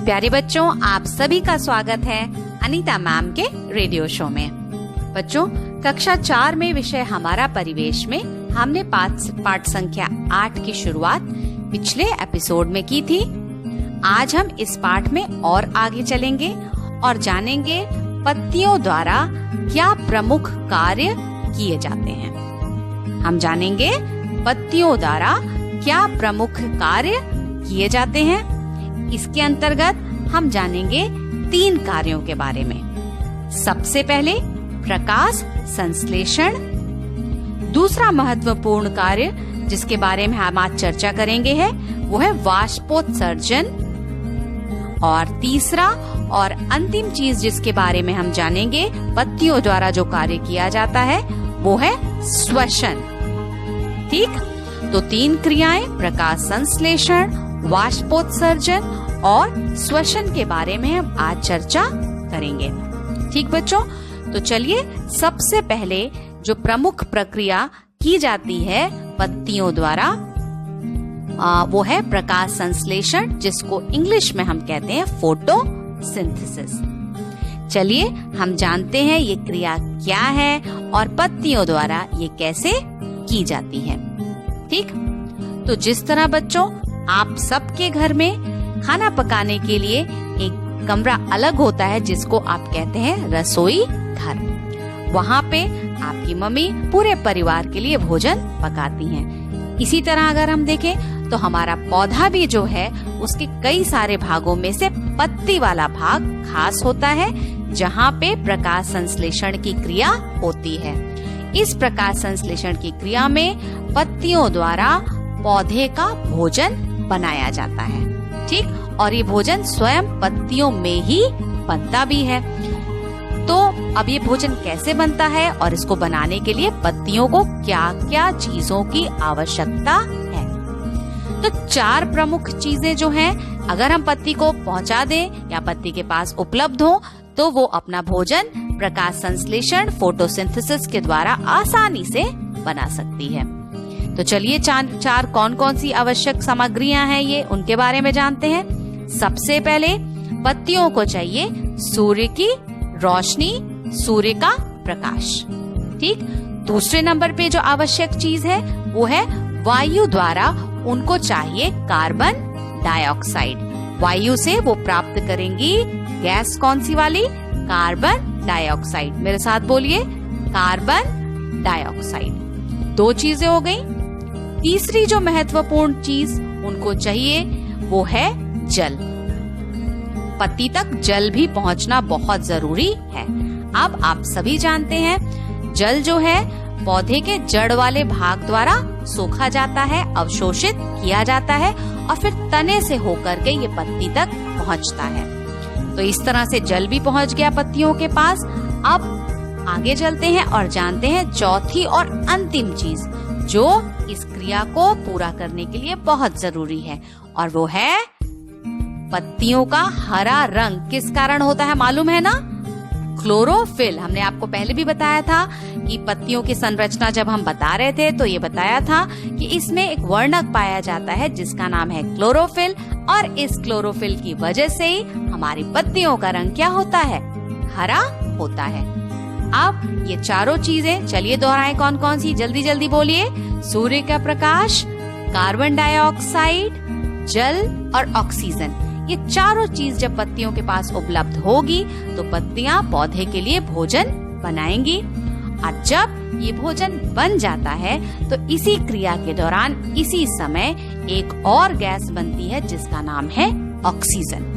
प्यारे बच्चों, आप सभी का स्वागत है अनीता मैम के रेडियो शो में। बच्चों, कक्षा 4 में विषय हमारा परिवेश में हमने पाठ संख्या 8 की शुरुआत पिछले एपिसोड में की थी। आज हम इस पाठ में और आगे चलेंगे और जानेंगे पत्तियों द्वारा क्या प्रमुख कार्य किए जाते हैं। हम जानेंगे पत्तियों द्वारा क्या प्रमुख कार्य किए जाते हैं। इसके अंतर्गत हम जानेंगे 3 कार्यों के बारे में। सबसे पहले प्रकाश संश्लेषण। दूसरा महत्वपूर्ण कार्य जिसके बारे में हम आज चर्चा करेंगे है वो है वाष्पोत्सर्जन। और तीसरा और अंतिम चीज जिसके बारे में हम जानेंगे पत्तियों द्वारा जो कार्य किया जाता है वो है श्वसन। ठीक, तो 3 क्रियाएं प्रकाश संश्लेषण, वाष्पोत्सर्जन और श्वसन के बारे में हम आज चर्चा करेंगे। ठीक बच्चों, तो चलिए सबसे पहले जो प्रमुख प्रक्रिया की जाती है पत्तियों द्वारा वो है प्रकाश संश्लेषण, जिसको इंग्लिश में हम कहते हैं फोटोसिंथेसिस। चलिए हम जानते हैं ये क्रिया क्या है और पत्तियों द्वारा ये कैसे की जाती है। ठीक, तो जिस तरह बच्चों आप सबके घर में खाना पकाने के लिए एक कमरा अलग होता है जिसको आप कहते हैं रसोई घर। वहाँ पे आपकी मम्मी पूरे परिवार के लिए भोजन पकाती हैं। इसी तरह अगर हम देखें तो हमारा पौधा भी जो है उसके कई सारे भागों में से पत्ती वाला भाग खास होता है जहाँ पे प्रकाश संश्लेषण की क्रिया होती है। इस प्रकाश संश्लेषण की क्रिया में पत्तियों द्वारा पौधे का भोजन बनाया जाता है। ठीक, और ये भोजन स्वयं पत्तियों में ही बनता भी है। तो अब ये भोजन कैसे बनता है और इसको बनाने के लिए पत्तियों को क्या क्या चीजों की आवश्यकता है। तो 4 प्रमुख चीजें जो हैं, अगर हम पत्ती को पहुंचा दें या पत्ती के पास उपलब्ध हो तो वो अपना भोजन प्रकाश संश्लेषण फोटोसिंथेसिस के द्वारा आसानी से बना सकती है। तो चलिए 4 कौन कौन सी आवश्यक सामग्रियां हैं ये उनके बारे में जानते हैं। सबसे पहले पत्तियों को चाहिए सूर्य की रोशनी, सूर्य का प्रकाश। ठीक, दूसरे नंबर पे जो आवश्यक चीज है वो है वायु द्वारा उनको चाहिए कार्बन डाइऑक्साइड। वायु से वो प्राप्त करेंगी गैस कौन सी वाली? Carbon dioxide. मेरे साथ बोलिए, कार्बन डाइऑक्साइड। 2 चीजें हो गई। तीसरी जो महत्वपूर्ण चीज उनको चाहिए वो है जल। पत्ती तक जल भी पहुंचना बहुत जरूरी है। अब आप सभी जानते हैं जल जो है पौधे के जड़ वाले भाग द्वारा सोखा जाता है, अवशोषित किया जाता है और फिर तने से होकर के ये पत्ती तक पहुंचता है। तो इस तरह से जल भी पहुंच गया पत्तियों के पास। अब आगे चलते हैं और जानते हैं चौथी और अंतिम चीज जो इस क्रिया को पूरा करने के लिए बहुत जरूरी है, और वो है पत्तियों का हरा रंग। किस कारण होता है मालूम है ना? क्लोरोफिल। हमने आपको पहले भी बताया था कि पत्तियों की संरचना जब हम बता रहे थे तो ये बताया था कि इसमें एक वर्णक पाया जाता है जिसका नाम है क्लोरोफिल, और इस क्लोरोफिल की वजह से ही हमारी पत्तियों का रंग क्या होता है? हरा होता है। अब ये चारों चीजें चलिए दोहराएं कौन कौन सी, जल्दी जल्दी बोलिए। सूर्य का प्रकाश, कार्बन डाइऑक्साइड, जल और ऑक्सीजन। ये चारों चीज जब पत्तियों के पास उपलब्ध होगी तो पत्तियां पौधे के लिए भोजन बनाएंगी। और जब ये भोजन बन जाता है तो इसी क्रिया के दौरान इसी समय एक और गैस बनती है जिसका नाम है ऑक्सीजन।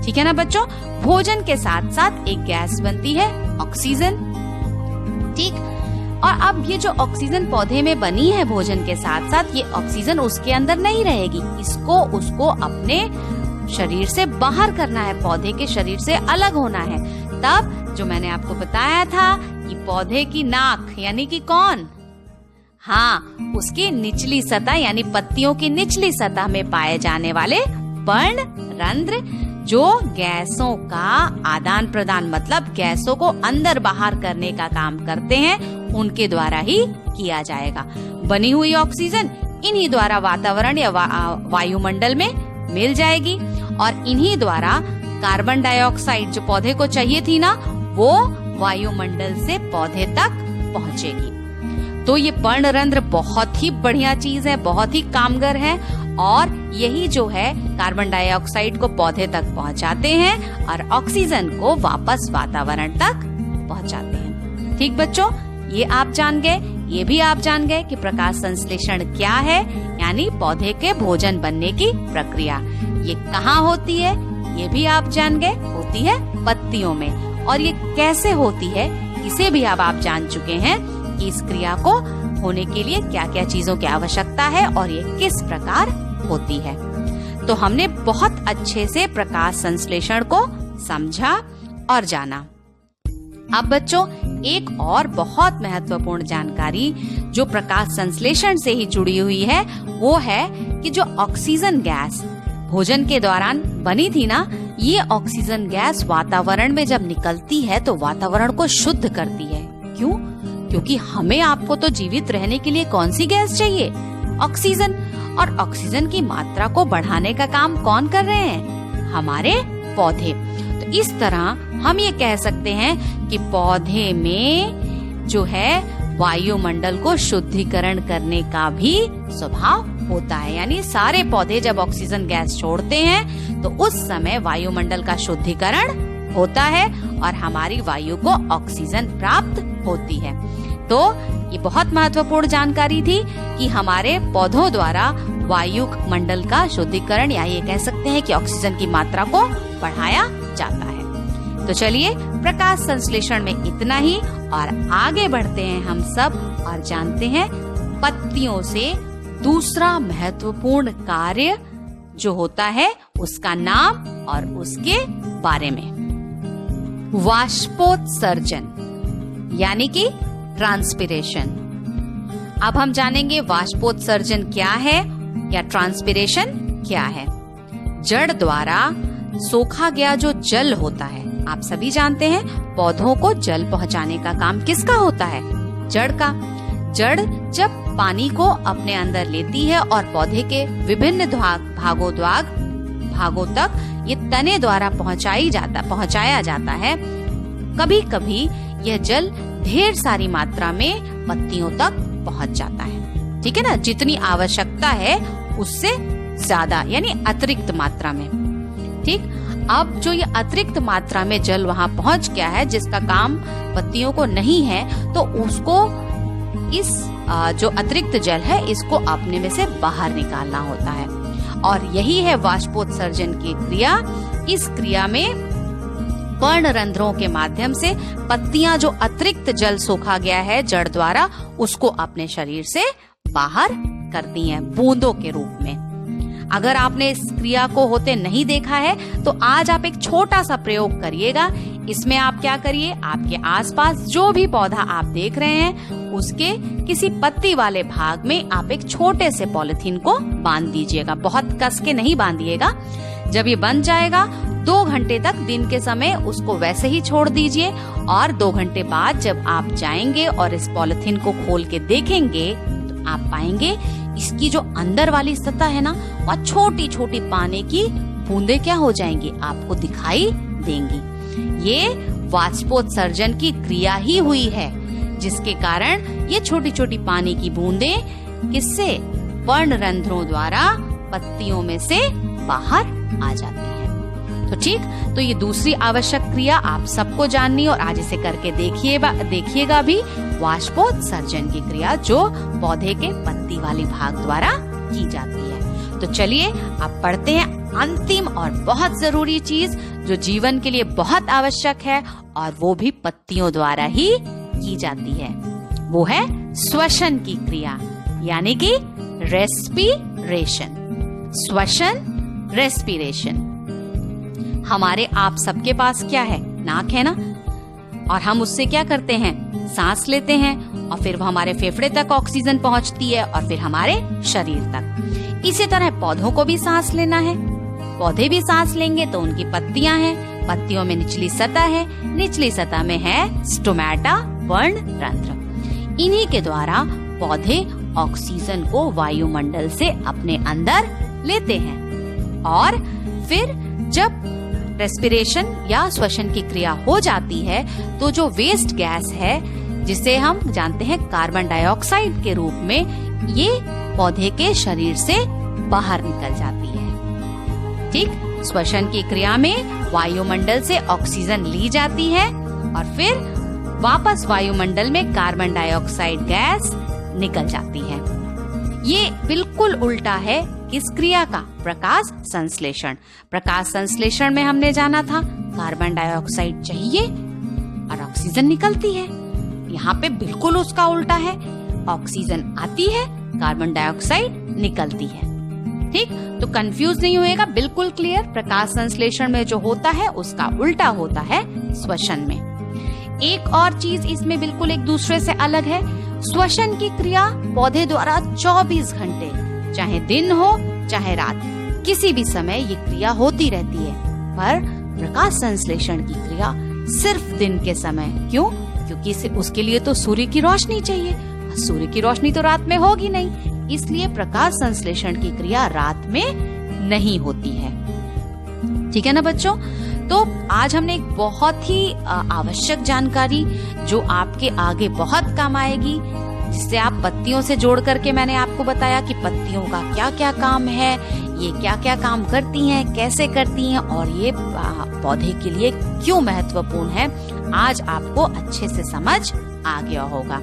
ठीक है ना बच्चों? भोजन के साथ साथ एक गैस बनती है ऑक्सीजन। ठीक, और अब ये जो ऑक्सीजन पौधे में बनी है भोजन के साथ साथ, ये ऑक्सीजन उसके अंदर नहीं रहेगी। इसको उसको अपने शरीर से बाहर करना है, पौधे के शरीर से अलग होना है। तब जो मैंने आपको बताया था कि पौधे की नाक यानी कि कौन? हाँ, उसकी निचली सतह यानी पत्तियों की निचली सतह में पाए जाने वाले पर्ण रंध्र जो गैसों का आदान प्रदान मतलब गैसों को अंदर बाहर करने का काम करते हैं, उनके द्वारा ही किया जाएगा। बनी हुई ऑक्सीजन इन्हीं द्वारा वातावरण या वायुमंडल में मिल जाएगी और इन्हीं द्वारा कार्बन डाइऑक्साइड जो पौधे को चाहिए थी ना, वो वायुमंडल से पौधे तक पहुंचेगी। तो ये पर्णरंध्र बहुत ही बढ़िया चीज है, बहुत ही कामगर है, और यही जो है कार्बन डाइऑक्साइड को पौधे तक पहुंचाते हैं और ऑक्सीजन को वापस वातावरण तक पहुंचाते हैं। ठीक बच्चों, ये आप जान गए, ये भी आप जान गए कि प्रकाश संश्लेषण क्या है, यानी पौधे के भोजन बनने की प्रक्रिया। ये कहाँ होती है ये भी आप जान गए, होती है पत्तियों में। और ये कैसे होती है इसे भी अब आप जान चुके हैं कि इस क्रिया को होने के लिए क्या क्या चीजों की आवश्यकता है और ये किस प्रकार होती है। तो हमने बहुत अच्छे से प्रकाश संश्लेषण को समझा और जाना। अब बच्चों, एक और बहुत महत्वपूर्ण जानकारी जो प्रकाश संश्लेषण से ही जुड़ी हुई है, वो है कि जो ऑक्सीजन गैस भोजन के दौरान बनी थी ना, ये ऑक्सीजन गैस वातावरण में जब निकलती है तो वातावरण को शुद्ध करती है। क्यों? क्योंकि हमें आपको तो जीवित रहने के लिए कौन सी गैस चाहिए? ऑक्सीजन। और ऑक्सीजन की मात्रा को बढ़ाने का काम कौन कर रहे हैं? हमारे पौधे। तो इस तरह हम ये कह सकते हैं कि पौधे में जो है वायुमंडल को शुद्धिकरण करने का भी स्वभाव होता है। यानी सारे पौधे जब ऑक्सीजन गैस छोड़ते हैं तो उस समय वायुमंडल का शुद्धिकरण होता है और हमारी वायु को ऑक्सीजन प्राप्त होती है। तो ये बहुत महत्वपूर्ण जानकारी थी कि हमारे पौधों द्वारा वायु मंडल का शुद्धिकरण, या ये कह सकते हैं कि ऑक्सीजन की मात्रा को बढ़ाया जाता है। तो चलिए, प्रकाश संश्लेषण में इतना ही, और आगे बढ़ते हैं हम सब और जानते हैं पत्तियों से दूसरा महत्वपूर्ण कार्य जो होता है उसका नाम और उसके बारे में। वाष्पोत्सर्जन यानी कि ट्रांसपिरेशन। अब हम जानेंगे वाष्पोत्सर्जन क्या है या ट्रांसपिरेशन क्या है। जड़ द्वारा सोखा गया जो जल होता है, आप सभी जानते हैं पौधों को जल पहुंचाने का काम किसका होता है? जड़ का। जड़ जब पानी को अपने अंदर लेती है और पौधे के विभिन्न भागों तक ये तने द्वारा पहुंचाया जाता है। कभी कभी यह जल ढेर सारी मात्रा में पत्तियों तक पहुंच जाता है। ठीक है ना, जितनी आवश्यकता है उससे ज्यादा, यानी अतिरिक्त मात्रा में। ठीक, अब जो ये अतिरिक्त मात्रा में जल वहां पहुंच गया है, जिसका काम पत्तियों को नहीं है, तो उसको इस जो अतिरिक्त जल है इसको अपने में से बाहर निकालना होता है, और यही है वाष्पोत्सर्जन की क्रिया। इस क्रिया में पर्णरंध्रों के माध्यम से पत्तियां जो अतिरिक्त जल सोखा गया है जड़ द्वारा, उसको अपने शरीर से बाहर करती हैं बूंदों के रूप में। अगर आपने इस क्रिया को होते नहीं देखा है तो आज आप एक छोटा सा प्रयोग करिएगा। इसमें आप क्या करिए, आपके आसपास जो भी पौधा आप देख रहे हैं उसके किसी पत्ती वाले भाग में आप एक छोटे से पॉलिथीन को बांध दीजिएगा। बहुत कस के नहीं बांधिएगा। जब ये बन जाएगा 2 घंटे तक दिन के समय उसको वैसे ही छोड़ दीजिए, और 2 घंटे बाद जब आप जाएंगे और इस पॉलिथीन को खोल के देखेंगे तो आप पाएंगे इसकी जो अंदर वाली सतह है ना, वह छोटी छोटी पानी की बूंदे क्या हो जाएंगी, आपको दिखाई देंगी। ये वाष्पोत्सर्जन की क्रिया ही हुई है, जिसके कारण ये छोटी छोटी पानी की बूंदे किससे, पर्णरंध्रों द्वारा पत्तियों में से बाहर आ जाती है। तो ठीक, तो ये दूसरी आवश्यक क्रिया आप सबको जाननी और आज इसे करके देखिएगा भी, वाष्पोत्सर्जन की क्रिया जो पौधे के पत्ती वाली भाग द्वारा की जाती है। तो चलिए अब पढ़ते हैं अंतिम और बहुत जरूरी चीज जो जीवन के लिए बहुत आवश्यक है, और वो भी पत्तियों द्वारा ही की जाती है। वो है श्वसन की क्रिया, यानी कि रेस्पिरेशन। श्वसन, रेस्पिरेशन। हमारे आप सबके पास क्या है, नाक है ना, और हम उससे क्या करते हैं, सांस लेते हैं, और फिर वो हमारे फेफड़े तक ऑक्सीजन पहुंचती है और फिर हमारे शरीर तक। इसी तरह पौधों को भी सांस लेना है। पौधे भी सांस लेंगे तो उनकी पत्तियां हैं, पत्तियों में निचली सतह है, निचली सतह में है स्टोमेटा, पर्णरंध्र। इन्हीं के द्वारा पौधे ऑक्सीजन को वायुमंडल से अपने अंदर लेते हैं और फिर जब रेस्पिरेशन या श्वसन की क्रिया हो जाती है तो जो वेस्ट गैस है जिसे हम जानते हैं कार्बन डाइऑक्साइड के रूप में, ये पौधे के शरीर से बाहर निकल जाती है। ठीक, श्वसन की क्रिया में वायुमंडल से ऑक्सीजन ली जाती है और फिर वापस वायुमंडल में कार्बन डाइऑक्साइड गैस निकल जाती है। ये बिल्कुल उल्टा है किस क्रिया का? प्रकाश संश्लेषण। प्रकाश संश्लेषण में हमने जाना था कार्बन डाइऑक्साइड चाहिए और ऑक्सीजन निकलती है। यहाँ पे बिल्कुल उसका उल्टा है, ऑक्सीजन आती है, कार्बन डाइऑक्साइड निकलती है। ठीक, तो कंफ्यूज नहीं होएगा, बिल्कुल क्लियर। प्रकाश संश्लेषण में जो होता है उसका उल्टा होता है श्वसन में। एक और चीज इसमें बिल्कुल एक दूसरे से अलग है, श्वसन की क्रिया पौधे द्वारा 24 घंटे, चाहे दिन हो चाहे रात, किसी भी समय ये क्रिया होती रहती है। पर प्रकाश संश्लेषण की क्रिया सिर्फ दिन के समय। क्यों? क्योंकि उसके लिए तो सूर्य की रोशनी चाहिए, सूर्य की रोशनी तो रात में होगी नहीं, इसलिए प्रकाश संश्लेषण की क्रिया रात में नहीं होती है। ठीक है ना बच्चों? तो आज हमने एक बहुत ही आवश्यक जानकारी जो आपके आगे बहुत काम आएगी, जिससे आप पत्तियों से जोड़ करके मैंने आपको बताया कि पत्तियों का क्या क्या काम है, ये क्या क्या काम करती हैं, कैसे करती हैं और ये पौधे के लिए क्यों महत्वपूर्ण है, आज आपको अच्छे से समझ आ गया होगा।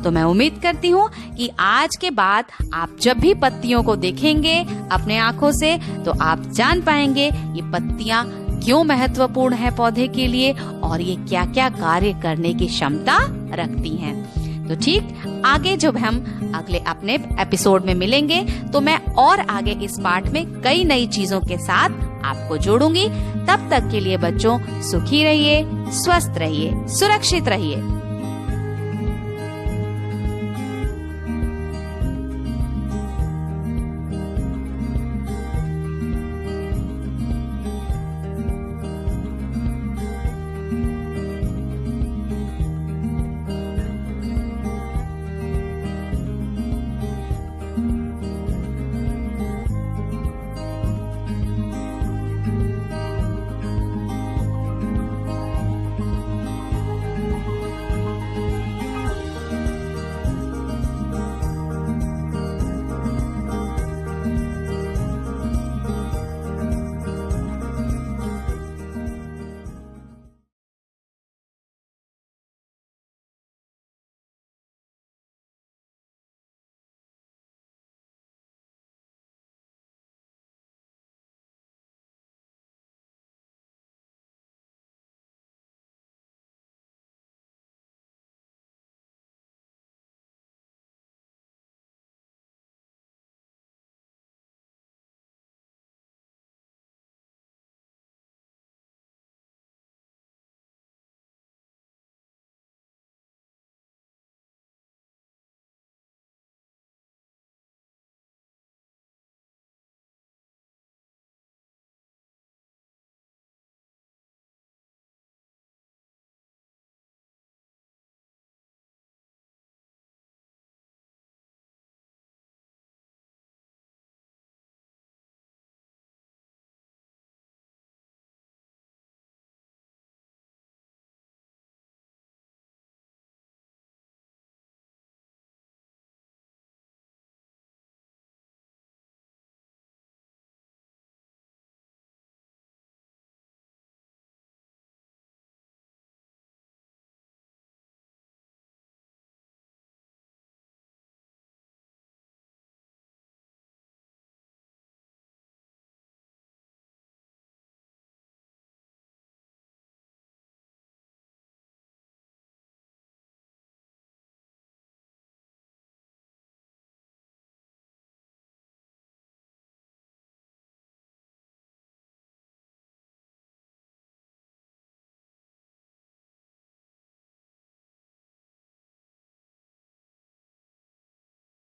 तो मैं उम्मीद करती हूँ कि आज के बाद आप जब भी पत्तियों को देखेंगे अपने आंखों से तो आप जान पाएंगे ये पत्तियां क्यों महत्वपूर्ण है पौधे के लिए और ये क्या क्या कार्य करने की क्षमता रखती हैं। तो ठीक, आगे जब हम अगले अपने एपिसोड में मिलेंगे तो मैं और आगे इस पाठ में कई नई चीजों के साथ आपको जोड़ूंगी। तब तक के लिए बच्चों सुखी रहिए, स्वस्थ रहिए, सुरक्षित रहिए।